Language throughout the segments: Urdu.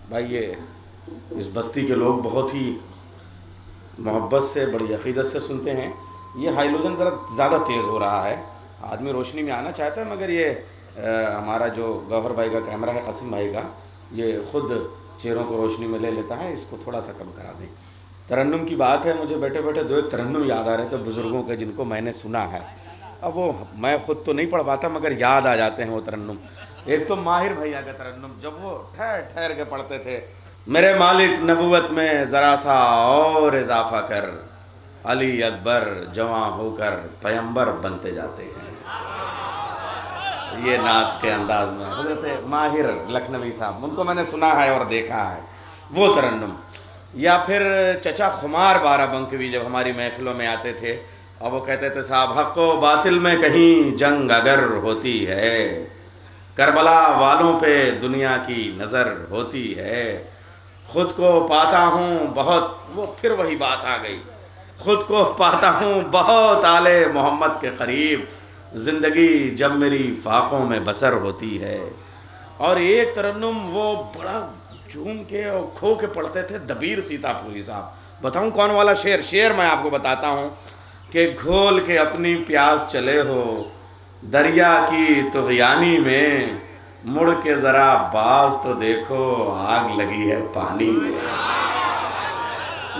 بھائی یہ اس بستی کے لوگ بہت ہی محبت سے بڑی عقیدت سے سنتے ہیں. یہ ہائیلوجن ذرا زیادہ تیز ہو رہا ہے, آدمی روشنی میں آنا چاہتا ہے مگر یہ ہمارا جو گوہر بھائی کا کیمرہ ہے, قاسم بھائی کا, یہ خود چہروں کو روشنی میں لے لیتا ہے. اس کو تھوڑا سا کم کرا دیں. ترنم کی بات ہے, مجھے بیٹھے بیٹھے دو ایک ترنم یاد آ رہے تھے بزرگوں کے جن کو میں نے سنا ہے. اب وہ میں خود تو نہیں پڑھ پاتا مگر یاد آ جاتے ہیں وہ ترنم. ایک تو ماہر بھیا کا ترنم, جب وہ ٹھہر ٹھہر کے پڑھتے تھے, میرے مالک نبوت میں ذرا سا اور اضافہ کر, علی اکبر جواں ہو کر پیمبر بنتے جاتے ہیں. یہ نعت کے انداز میں حضرت ماہر لکھنوی صاحب, ان کو میں نے سنا ہے اور دیکھا ہے وہ ترنم. یا پھر چچا خمار بارہ بنکوی جب ہماری محفلوں میں آتے تھے اور وہ کہتے تھے صاحب حق و باطل میں کہیں جنگ اگر ہوتی ہے, کربلا والوں پہ دنیا کی نظر ہوتی ہے, خود کو پاتا ہوں بہت, وہ پھر وہی بات آ گئی, خود کو پاتا ہوں بہت آل محمد کے قریب, زندگی جب میری فاقوں میں بسر ہوتی ہے. اور ایک ترنم وہ بڑا جھوم کے اور کھو کے پڑھتے تھے دبیر سیتا پوری صاحب. بتاؤں کون والا شعر میں آپ کو بتاتا ہوں کہ گھول کے اپنی پیاس چلے ہو دریا کی طغیانی میں, مڑ کے ذرا باز تو دیکھو آگ لگی ہے پانی میں.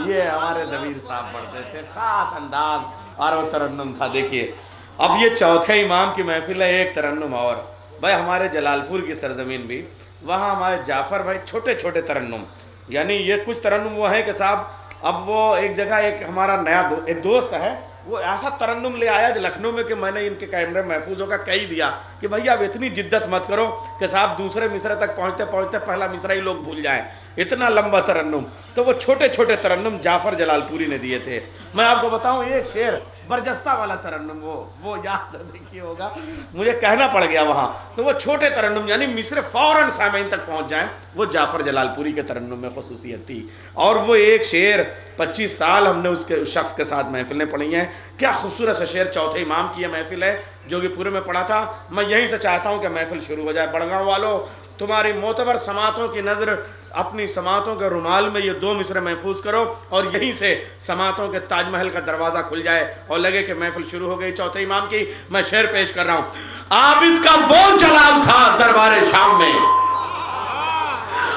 یہ ہمارے دبیر صاحب پڑھتے تھے, خاص انداز اور وہ ترنم تھا. دیکھیے اب یہ چوتھے امام کی محفل ہے. ایک ترنم اور بھائی ہمارے جلال پور کی سرزمین بھی, وہاں ہمارے جعفر بھائی چھوٹے چھوٹے ترنم, یعنی یہ کچھ ترنم وہ ہیں کہ صاحب اب وہ ایک جگہ ایک ہمارا نیا ایک دوست ہے, وہ ایسا ترنم لے آیا لکھنؤ میں کہ میں نے ان کے کیمرے محفوظ ہو کا کہی دیا کہ بھائی اب اتنی جدت مت کرو کہ صاحب دوسرے مصرے تک پہنچتے پہنچتے پہلا مصرع ہی لوگ بھول جائیں, اتنا لمبا ترنم. تو وہ چھوٹے چھوٹے ترنم جعفر جلال پوری نے دیے تھے. میں آپ کو بتاؤں ایک شعر برجستہ والا ترنم, وہ یاد دیکھیے ہوگا, مجھے کہنا پڑ گیا وہاں. تو وہ چھوٹے ترنم یعنی مصرے فوراً سامعین تک پہنچ جائیں, وہ جعفر جلال پوری کے ترنم میں خصوصیت تھی. اور وہ ایک شعر 25 سال ہم نے اس شخص کے ساتھ محفلیں پڑھی ہیں. کیا خوبصورت سا شعر, چوتھے امام کی یہ محفل ہے جو کہ پورے میں پڑھا تھا. میں یہیں سے چاہتا ہوں کہ محفل شروع ہو جائے. بڑگاؤں والوں, تمہاری معتبر سماعتوں کی نظر اپنی سماعتوں کے رومال میں یہ 2 مصرے محفوظ کرو اور یہیں سے سماعتوں کے تاج محل کا دروازہ کھل جائے اور لگے کہ محفل شروع ہو گئی چوتھے امام کی. میں شعر پیش کر رہا ہوں. عابد کا وہ جلال تھا دربار شام میں,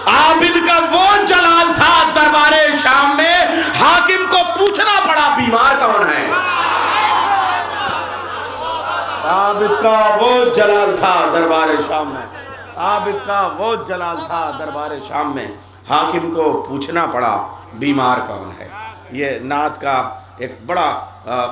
عابد کا وہ جلال تھا دربار شام میں, حاکم کو پوچھنا پڑا بیمار کون ہے. عابد کا وہ جلال تھا دربار شام میں, عابد کا وہ جلال تھا دربار شام میں, حاکم کو پوچھنا پڑا بیمار کون ہے. یہ نعت کا ایک بڑا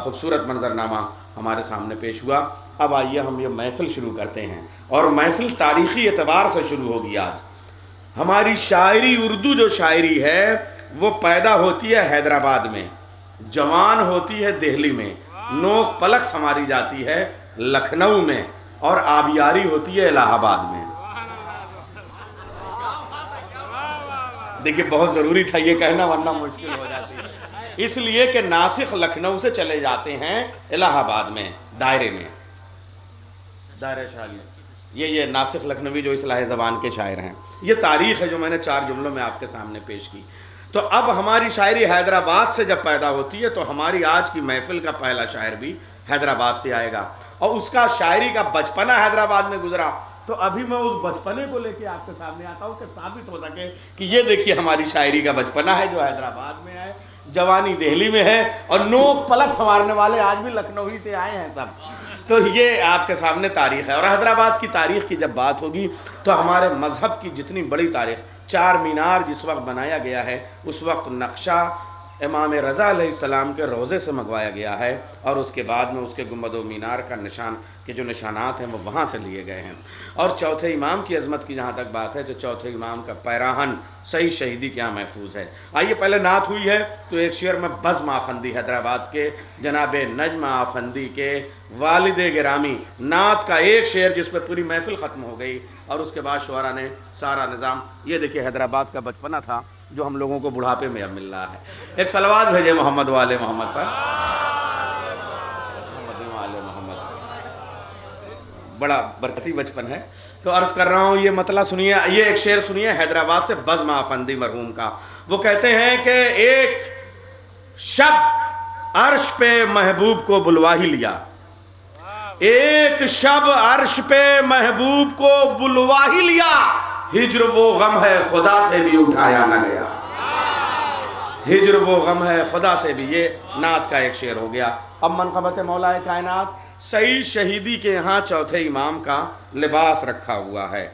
خوبصورت منظرنامہ ہمارے سامنے پیش ہوا. اب آئیے ہم یہ محفل شروع کرتے ہیں, اور محفل تاریخی اعتبار سے شروع ہوگی. آج ہماری شاعری, اردو جو شاعری ہے وہ پیدا ہوتی ہے حیدرآباد میں, جوان ہوتی ہے دہلی میں, نوک پلک سنواری جاتی ہے لکھنؤ میں, اور آبیاری ہوتی ہے الہ آباد میں. دیکھیے بہت ضروری تھا یہ کہنا ورنہ مشکل ہو جاتی ہے, اس لیے کہ ناسخ لکھنؤ سے چلے جاتے ہیں الہ آباد میں دائرے میں, دائرہ شاعری. یہ ناسخ لکھنوی جو اصلاح زبان کے شاعر ہیں. یہ تاریخ ہے جو میں نے 4 جملوں میں آپ کے سامنے پیش کی. تو اب ہماری شاعری حیدرآباد سے جب پیدا ہوتی ہے تو ہماری آج کی محفل کا پہلا شاعر بھی حیدرآباد سے آئے گا, اور اس کا شاعری کا بچپنا حیدرآباد میں گزرا. تو ابھی میں اس بچپنے کو لے کے آپ کے سامنے آتا ہوں کہ ثابت ہو سکے کہ یہ دیکھیے ہماری شاعری کا بچپنا ہے جو حیدرآباد میں ہے, جوانی دہلی میں ہے, اور نوک پلک سنوارنے والے آج بھی لکھنؤ ہی سے آئے ہیں سب. تو یہ آپ کے سامنے تاریخ ہے. اور حیدرآباد کی تاریخ کی جب بات ہوگی تو ہمارے مذہب کی جتنی بڑی تاریخ, 4 مینار جس وقت بنایا گیا ہے اس وقت نقشہ امام رضا علیہ السلام کے روضے سے منگوایا گیا ہے, اور اس کے بعد میں اس کے گنبد و مینار کا نشان کے جو نشانات ہیں وہ وہاں سے لیے گئے ہیں. اور چوتھے امام کی عظمت کی جہاں تک بات ہے تو چوتھے امام کا پیراہن صحیح شہیدی کیا محفوظ ہے. آئیے پہلے نعت ہوئی ہے تو ایک شعر میں بزم آفندی حیدرآباد کے جناب نجم آفندی کے والد گرامی, نعت کا ایک شعر جس پہ پوری محفل ختم ہو گئی, اور اس کے بعد شعراء نے سارا نظام. یہ دیکھیے حیدرآباد کا بچپنا تھا جو ہم لوگوں کو بڑھاپے میں اب مل رہا ہے. ایک صلوات بھیجے محمد والے محمد پر. بڑا برکتی بچپن ہے. تو عرض کر رہا ہوں یہ مطلع سنیے, یہ ایک شعر سنیے حیدرآباد سے بزم افندی مرحوم کا. وہ کہتے ہیں کہ ایک شب عرش پہ محبوب کو بلوا ہی لیا, ایک شب عرش پہ محبوب کو بلوا ہی لیا, ہجر وہ غم ہے خدا سے بھی اٹھایا نہ گیا, ہجر وہ غم ہے خدا سے بھی. یہ نعت کا ایک شعر ہو گیا. اب منقبت مولا کائنات, سعید شہیدی کے یہاں چوتھے امام کا لباس رکھا ہوا ہے.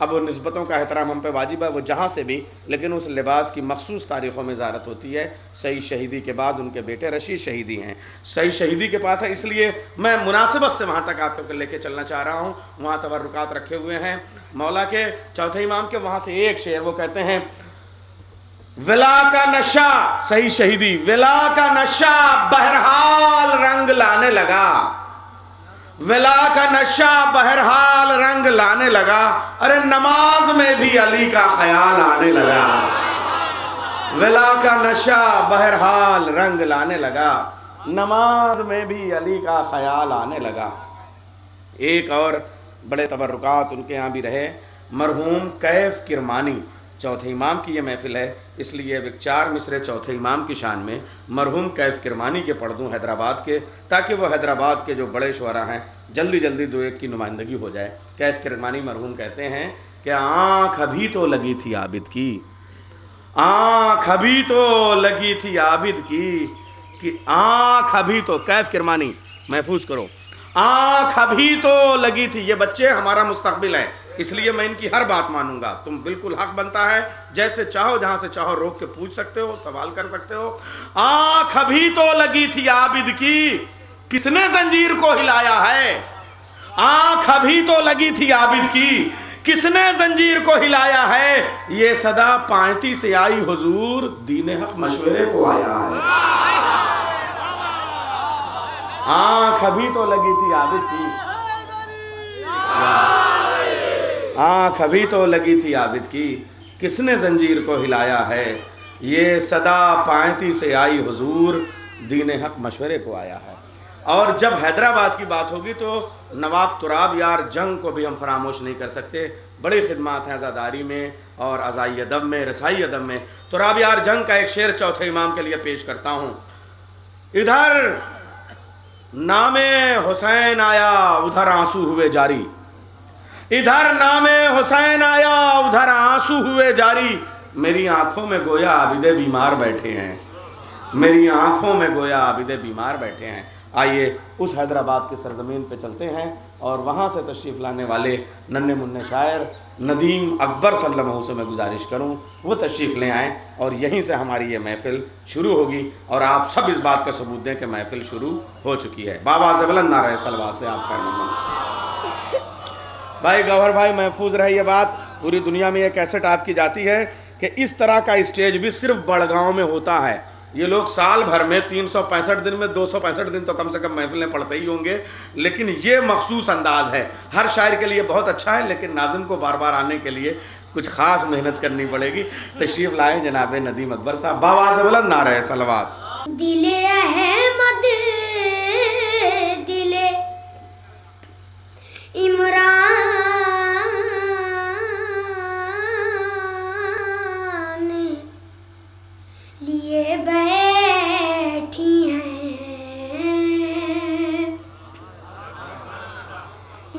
اب وہ نسبتوں کا احترام ہم پہ واجب ہے, وہ جہاں سے بھی, لیکن اس لباس کی مخصوص تاریخوں میں زیارت ہوتی ہے. سعید شہیدی کے بعد ان کے بیٹے رشید شہیدی ہیں, سعید شہیدی کے پاس ہے, اس لیے میں مناسبت سے وہاں تک آپ کو لے کے چلنا چاہ رہا ہوں. وہاں تبرکات رکھے ہوئے ہیں مولا کے چوتھے امام کے. وہاں سے ایک شعر وہ کہتے ہیں, ولا کا نشہ, سعید شہیدی, ولا کا نشہ بہرحال رنگ لانے لگا, ولا کا نشہ بہرحال رنگ لانے لگا, ارے نماز میں بھی علی کا خیال آنے لگا, ولا کا نشہ بہرحال رنگ لانے لگا, نماز میں بھی علی کا خیال آنے لگا. ایک اور بڑے تبرکات ان کے یہاں بھی رہے, مرحوم کیف کرمانی, چوتھے امام کی یہ محفل ہے, اس لیے اب 4 مصرے چوتھے امام کی شان میں مرحوم کیف کرمانی کے پڑھ دوں حیدرآباد کے, تاکہ وہ حیدرآباد کے جو بڑے شعراء ہیں جلدی جلدی 2-1 کی نمائندگی ہو جائے. کیف کرمانی مرحوم کہتے ہیں کہ آنکھ ابھی تو لگی تھی عابد کی, آنکھ ابھی تو لگی تھی عابد کی, کہ آنکھ ابھی تو, کیف کرمانی محفوظ کرو, آنکھ ابھی تو لگی تھی. یہ بچے ہمارا مستقبل ہیں, اس لیے میں ان کی ہر بات مانوں گا. تم بالکل حق بنتا ہے, جیسے چاہو جہاں سے چاہو روک کے پوچھ سکتے ہو, سوال کر سکتے ہو. آنکھ ابھی تو لگی تھی عابد کی, کس نے زنجیر کو ہلایا ہے, آنکھ ابھی تو لگی تھی عابد کی, کس نے زنجیر کو ہلایا ہے, یہ صدا پائنتی سے آئی حضور, دین حق مشورے کو آیا ہے. آنکھ ابھی تو لگی تھی عابد کی, آنکھ ابھی تو لگی تھی عابد کی, کس نے زنجیر کو ہلایا ہے, یہ صدا پائنتی سے آئی حضور, دین حق مشورے کو آیا ہے. اور جب حیدرآباد کی بات ہوگی تو نواب تراب یار جنگ کو بھی ہم فراموش نہیں کر سکتے. بڑی خدمات ہیں عزاداری میں اور عزائی ادب میں, رسائی ادب میں. تراب یار جنگ کا ایک شعر چوتھے امام کے لیے پیش کرتا ہوں. ادھر نام حسین آیا ادھر آنسو ہوئے جاری, ادھر نام حسین آیا ادھر آنسو ہوئے جاری, میری آنکھوں میں گویا عابدے بیمار بیٹھے ہیں, میری آنکھوں میں گویا عابدے بیمار بیٹھے ہیں. آئیے اس حیدرآباد کی سرزمین پہ چلتے ہیں اور وہاں سے تشریف لانے والے ننھے منھے شاعر ندیم اکبر صلی اللہ علیہ وسلم سے میں گزارش کروں وہ تشریف لے آئیں, اور یہیں سے ہماری یہ محفل شروع ہوگی, اور آپ سب اس بات کا ثبوت دیں کہ محفل شروع ہو چکی ہے. بابا سے بلند نعرہ صلوات سے آپ خیر مقدم. بھائی گوہر بھائی محفوظ رہے یہ بات, پوری دنیا میں یہ کیسٹ آپ کی جاتی ہے کہ اس طرح کا اسٹیج بھی صرف بڑگاؤں میں ہوتا ہے. یہ لوگ سال بھر میں 365 دن میں 265 دن تو کم سے کم محفلیں پڑھتے ہی ہوں گے, لیکن یہ مخصوص انداز ہے. ہر شاعر کے لیے بہت اچھا ہے, لیکن ناظم کو بار بار آنے کے لیے کچھ خاص محنت کرنی پڑے گی. تشریف لائیں جناب ندیم اکبر صاحب, باواز بلند نعرہ صلوات. دل احمد دل عمران لیے بیٹھی ہیں,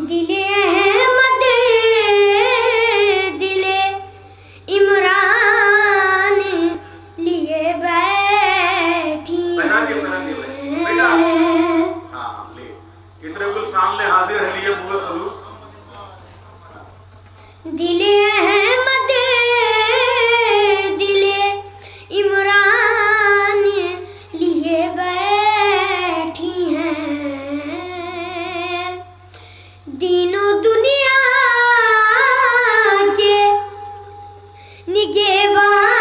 دل احمد دل عمران لیے بیٹھی ہیں. اتنے کل سامنے حاضر ہے لیے بوئے خلوص. دل احمد دل عمران لیے بیٹھی ہیں, دینوں دنیا کے نگہبان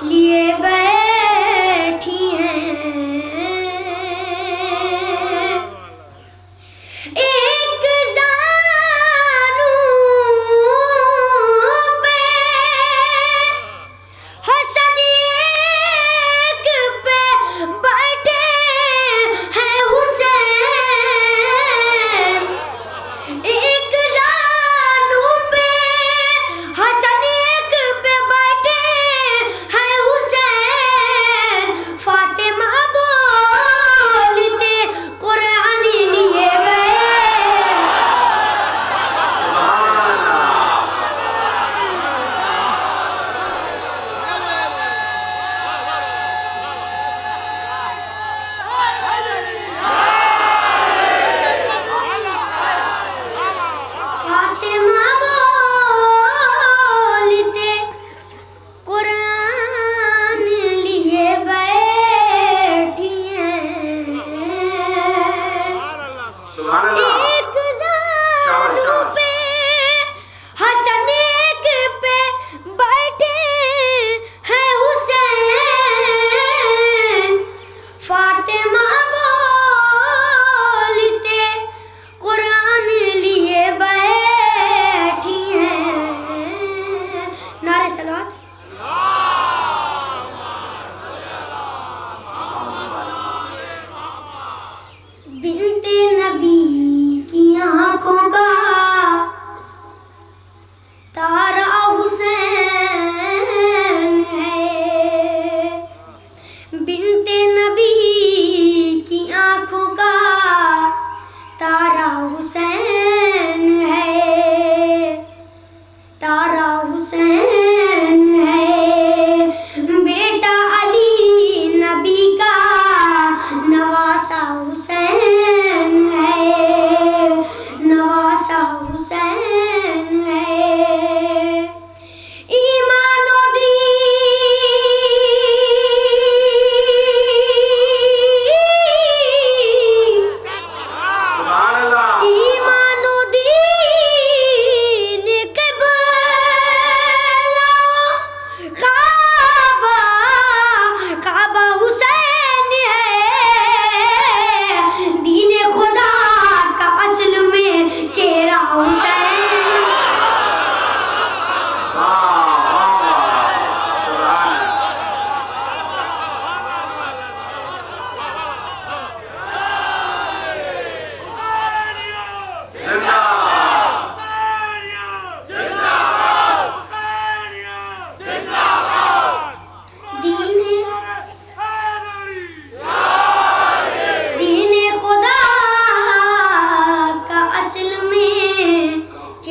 لیے بیٹھی ہیں. ایک زانو پہ حسن ایک پہ بیٹھے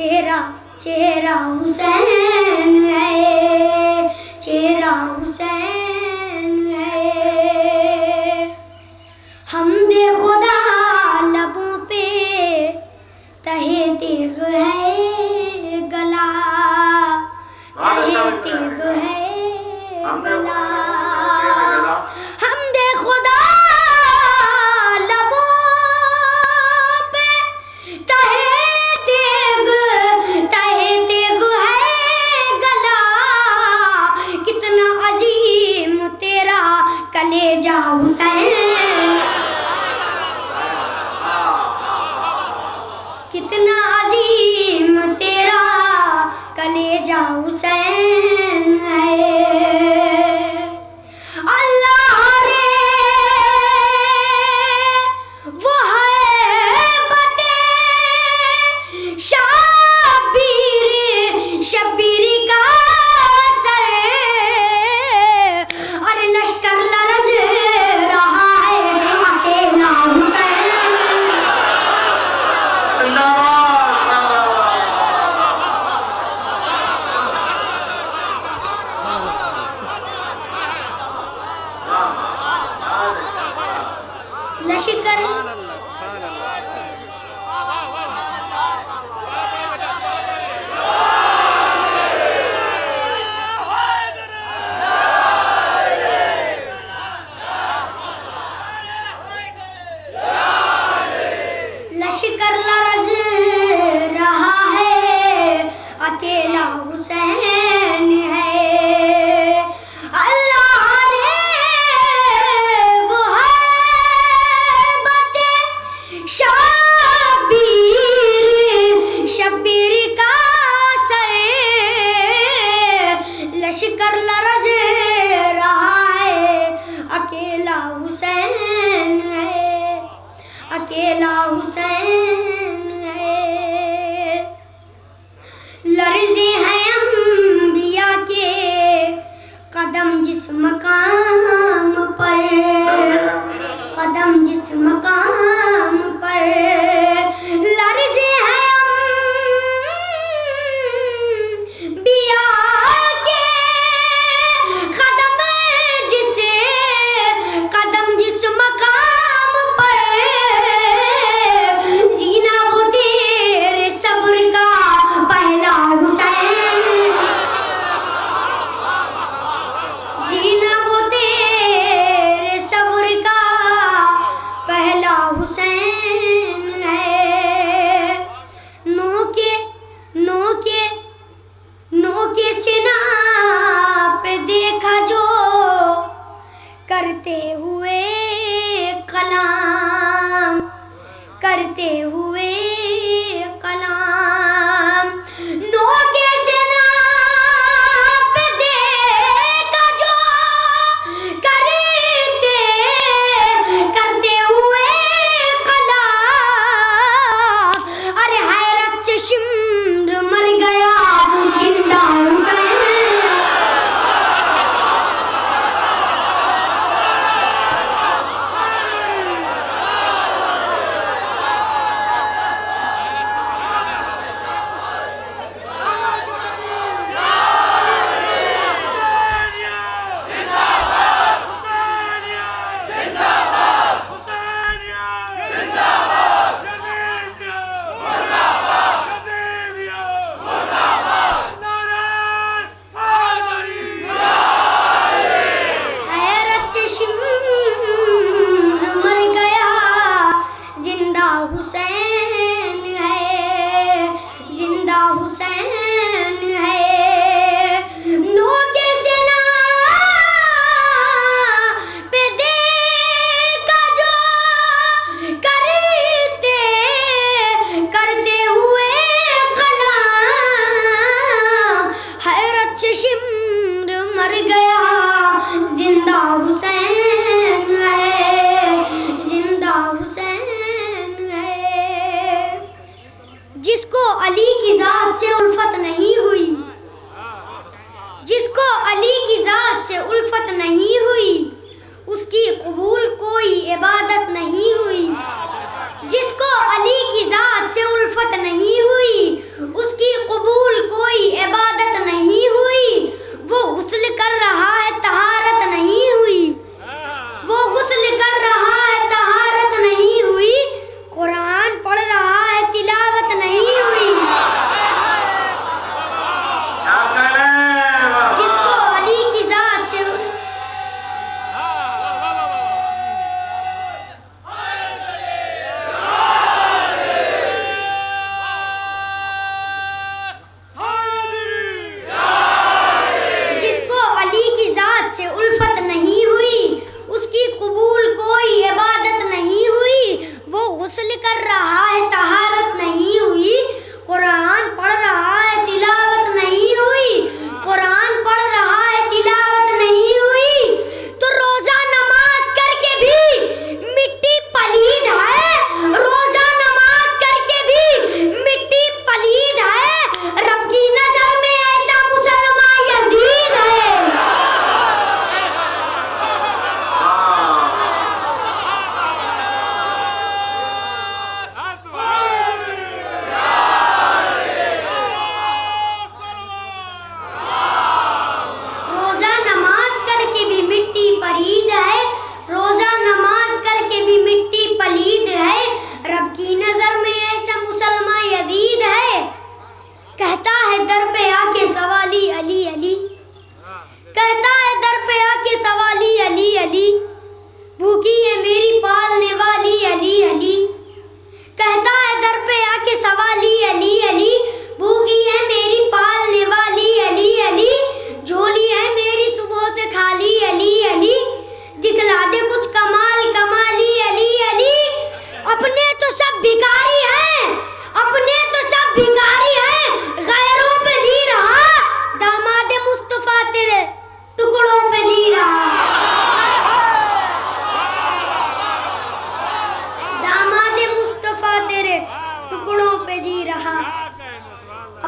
چہرہ چہرہ حسین ہے، چہرہ حسین ہے، حمد خدا لبوں پہ تہے تیغ ہے گلا، تہے تیغ ہے گلا، حمد خدا لبوں پہ تہے تیغ ہے گلا، کتنا عظیم تیرا کلیجہ حسین، کتنا عظیم تیرا کلیجہ حسین ہے، اللہ رے وہ ہیبت شبیر کا سر، اور لشکر لرز رہا ہے اکیلا حسین، لشکر لشکر لرز رہا ہے اکیلا حسین ہے، اللہ رے وہ ہیبت شبیر کا سر، لشکر لرز رہا ہے اکیلا حسین ہے، اکیلا حسین ہے، لرزے ہیں انبیاء کے قدم جس مقام پر، قدم جس مقام پر، لرزے ہیں انبیاء کے قدم جس مقام پر، زینہ وہ تیرے صبر کا پہلا حسین، زینہ وہ تیرے صبر کا پہلا حسین ہے، نو کے سنا پہ دیکھا جو کرتے ہوئے کلام، کرتے ہوئے کلام، نو کے سنا پہ دیکھا جو کرتے ہوئے کلام، ارے حیرت سے شمر مر گیا زندہ حسین، علی کی ذات سے الفت نہیں ہوئی، جس کو علی کی ذات سے الفت نہیں ہوئی، اس کی قبول کوئی عبادت نہیں ہوئی۔ جس کو علی کی ذات سے الفت نہیں ہوئی اس کی قبول کوئی عبادت نہیں ہوئی. وہ غسل کر رہا ہے طہارت نہیں ہوئی. وہ غسل کر رہا ہے طہارت نہیں ہوئی. قرآن پڑھ رہا ہے تلاوت نہیں ہوئی. جس کو علی کی ذات سے سے الفت نہیں ہوئی اس کی قبول کوئی عبادت نہیں ہوئی. وہ غسل کر رہا ہے طہارت نہیں ہوئی. قرآن پڑھ رہا ہے تلاوت نہیں ہوئی. قرآن پڑھ رہا ہے تلاوت نہیں ہوئی. تو روزہ نماز کر کے بھی مٹی پلید ہے. روزہ نماز کر کے بھی مٹی پلید ہے. رب کی نظر میں ایسا مسلمان یزید ہے. پلید ہے. روزہ نماز کر کے بھی مٹی پلید ہے. رب کی نظر میں ایسا مسلمان یزید ہے. کہتا ہے در پہ آ کے سوالی علی علی. کہتا ہے در پہ آ کے سوالی علی علی. بھوکی ہے میری پالنے والی علی علی. کہتا ہے در پہ آ کے سوالی علی علی. بھوکی ہے میری پالنے والی علی علی. جھولی ہے میری صبح سے خالی علی علی. دکھلا دے کچھ کمال کمالی علی علی. اپنے تو سب بھکاری ہیں. اپنے تو سب بھکاری ہیں. غیروں پہ جی رہا. داماد مصطفیٰ تیرے ٹکڑوں پہ جی رہا. داماد مصطفیٰ تیرے ٹکڑوں پہ جی رہا.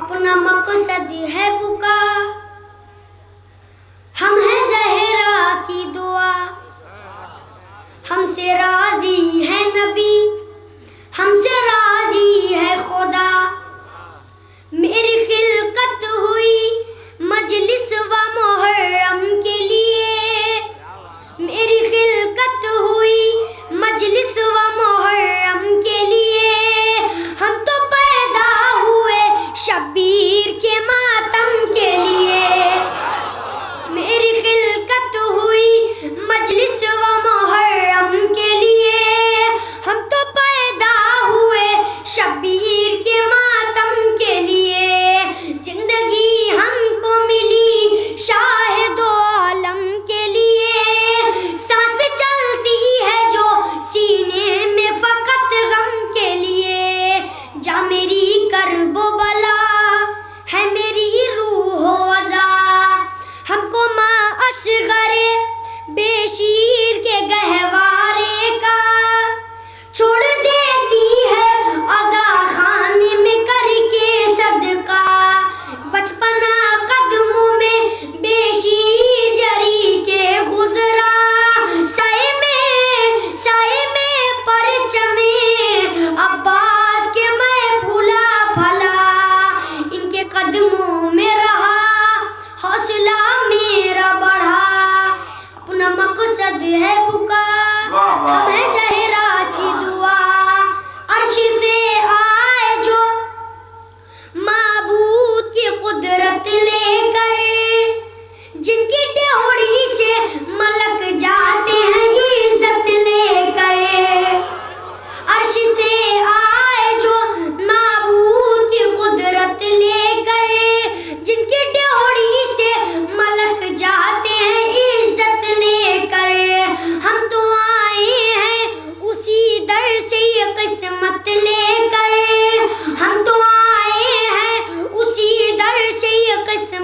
اپنا مقصد ہے بکا. ہم ہیں زہرا کی دعا. ہم سے راضی ہے نبی. ہم سے راضی ہے خدا. میری خلقت ہوئی مجلس و محرم کے لیے. میری خلقت ہوئی مجلس و محرم کے لیے. ہم تو پیدا ہوئے شبیر کے ماتم کے لیے. میری خلقت ہوئی مجلس و محرم کے لیے. ہم تو پیدا ہوئے شبیر کے ماتم کے لیے. زندگی ہم کو ملی شاہد و عالم کے لیے. سانس چلتی ہے جو سینے میں فقط غم کے لیے. جا میری کرب و بلا ہے میری روح و عزا. ہم کو ماں اصغر بے شیر کے گہوارے کا چھوڑ دیتی ہے ادا خانے میں کر کے صدقہ. بچپنا قدموں میں بے شیر جری کے گزرا. سائے میں پرچم عباس کے میں پھولا پھلا. ان کے قدموں میں رہا حوصلہ میرا بڑھا. اپنا مقصد ہے بکا. ہم ہیں زہرا کی دعا. عرش سے آئے جو معبود کی قدرت لے کر. جن کی ڈیوڑی سے ملک جاتے ہیں عزت لے کر. عرش سے آئے جو معبود کی قدرت لے کر. جن کی ڈیوڑی سے ملک جاتے ہیں عزت لے کر. ہم تو آئے ہیں اسی در سے یہ قسمت لے کر. ہم تو آئے ہیں اسی در سے یہ قسمت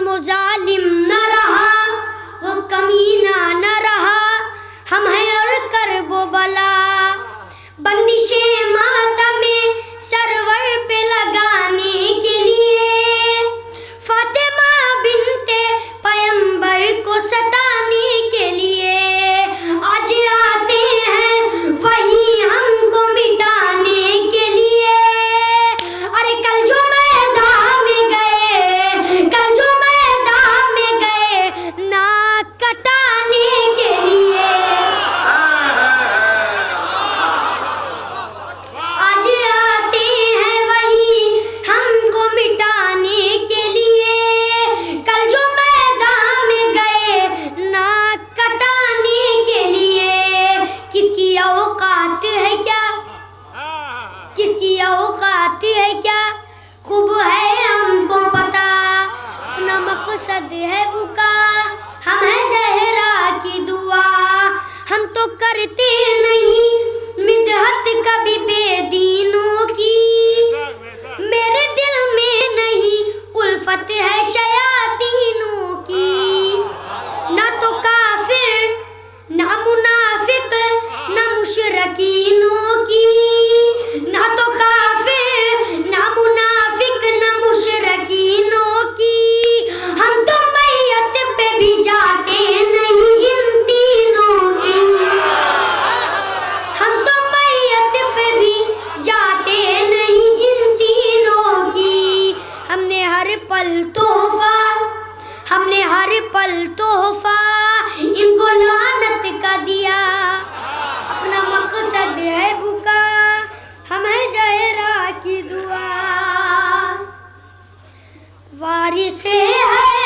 وہ ظالم نہ رہا وہ کمینہ نہ رہا ہم ہیں اور کرب و بلا بندشیں ماتم سرور پہ لگانے کے لیے فاطمہ بنت پیمبر کو ستانے کے لیے آج آتے ہیں وہی ہم کو مٹانے کے لیے ارے کل جو میدان میں گئے کل جو میدان میں گئے ناک کٹانے کے لیے آج آتے ہیں وہی ہم کو مٹانے کے لیے کل جو میدان میں گئے ناک کٹانے کے لیے کس کی اوقات ہے کیا کس کی اوقات ہے کیا خوب ہے ہم کو پتا اپنا مقصد ہے بکا ہم ہیں زہرا کی دعا ہم تو کرتے نہیں مدحت کبھی بے دینوں کی میرے دل میں نہیں الفت ہے شیاطینوں کی نہ تو کافر نہ منافق نہ مشرکینوں کی نہ تو کافر نہ منافق نہ مشرکینوں کی ہم تو میت پہ بھی جاتے نہیں ان تینوں کی ہم تو میت پہ بھی جاتے نہیں ان تینوں کی ہم نے ہر پل تحفہ ہم نے ہر پل تحفہ ان کو لعنت کا دیا اپنا مقصد ہے بکا ہم ہیں زہرا کی دعا وارث ہے